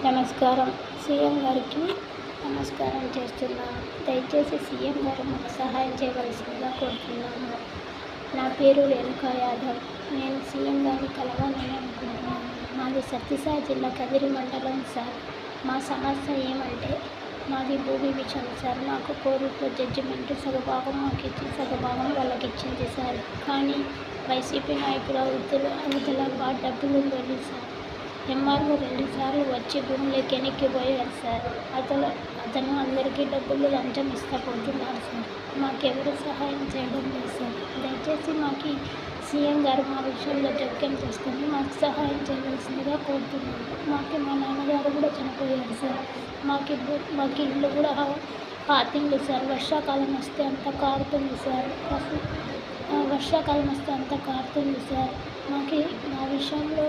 నమస్కారం. సీఎం గారికి నమస్కారం చేస్తున్నాను. దయచేసి సీఎం గారు మాకు సహాయం చేయవలసిందిగా కోరుతున్నాము. నా పేరు రేణుకా యాదవ్. నేను సీఎం గారిని కలవాలని అనుకుంటున్నాను. మాది సత్యసాయి జిల్లా కదిరి మండలం సార్. మా సమస్య ఏమంటే మాది భూమి విషయం సార్. మాకు కోర్టులో జడ్జిమెంట్ సగభాగం మాకు ఇచ్చి సగభాగం వాళ్ళకి ఇచ్చింది సార్. కానీ వైసీపీ నాయకుల అవతల బాగా డబ్బులు ఉంది సార్. ఎంఆర్ఓ 2 సార్లు వచ్చి భూములకి వెనక్కిపోయారు సార్. అతను అందరికీ డబ్బులు లంచం ఇస్తా పోతున్నారు సార్. మాకెవరు సహాయం చేయడం లేదు సార్. దయచేసి మాకు సీఎం గారు మా విషయంలో జోక్యం చేసుకొని మాకు సహాయం చేయవలసిందిగా కోరుతున్నాను. మాకు మా నాన్నగారు కూడా చనిపోయారు సార్. మాకు ఇల్లు కూడా పాతిండ్లు సార్. వర్షాకాలం వస్తే అంత కారుతుంది సార్. మాకు మా విషయంలో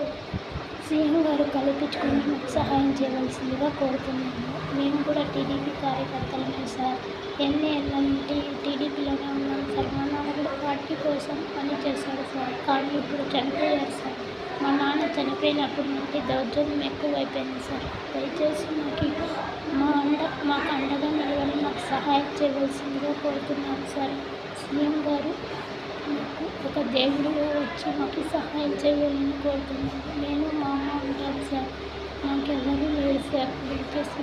సీఎం గారు కల్పించుకొని మాకు సహాయం చేయవలసిందిగా కోరుతున్నాము. మేము కూడా టీడీపీ కార్యకర్తలమే సార్. ఎన్ని ఏళ్ళ నుండి టీడీపీలోనే ఉన్నాం సార్. మా నాన్న కూడా పార్టీ కోసం పని చేశాడు సార్. కానీ ఇప్పుడు చనిపోయారు సార్. మా నాన్న చనిపోయినప్పటి నుండి దౌర్జన్యం ఎక్కువైపోయింది సార్. దయచేసి మాకు అండగా నిలబడి మాకు సహాయం చేయవలసిందిగా కోరుతున్నాను సార్. సీఎం గారు మాకు ఒక దేవుడిగా వచ్చి మాకు సహాయం చేయాలని కోరుతున్నాను. నేను మా అమ్మ ఉంటాను సార్. మాకెవరూ లేదు సార్. దయచేసి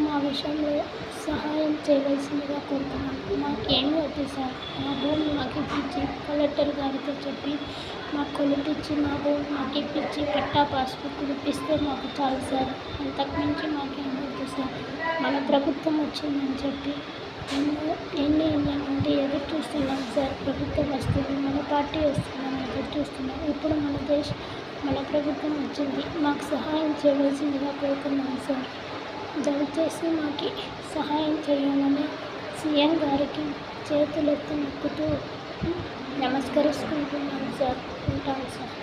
మా విషయంలో సహాయం చేయవలసిందిగా కోరుతున్నాను. మాకేమీ వద్దు సార్. మా భూమి మాకు ఇప్పించి కలెక్టర్ గారితో చెప్పి మాకు కొలిపించి మా భూమి మాకు ఇప్పించి పట్టా పాస్బుక్ ఇప్పిస్తే మాకు చాలు సార్. అంతకుమించి మాకేం వద్దు సార్. మన ప్రభుత్వం వచ్చిందని చెప్పి ఎన్ని నుండి ఎదురు చూస్తున్నాం సార్. ప్రభుత్వం వస్తుంది, మన పార్టీ వస్తుందని ఎదురు చూస్తున్నాం. ఇప్పుడు మన ప్రభుత్వం వచ్చింది. మాకు సహాయం చేయవలసిందిగా కోరుతున్నాం సార్. దయచేసి మాకు సహాయం చేయాలని సీఎం గారికి చేతులెత్తి మొక్కుతూ నమస్కరిస్తున్నాను సార్. ఉంటాను సార్.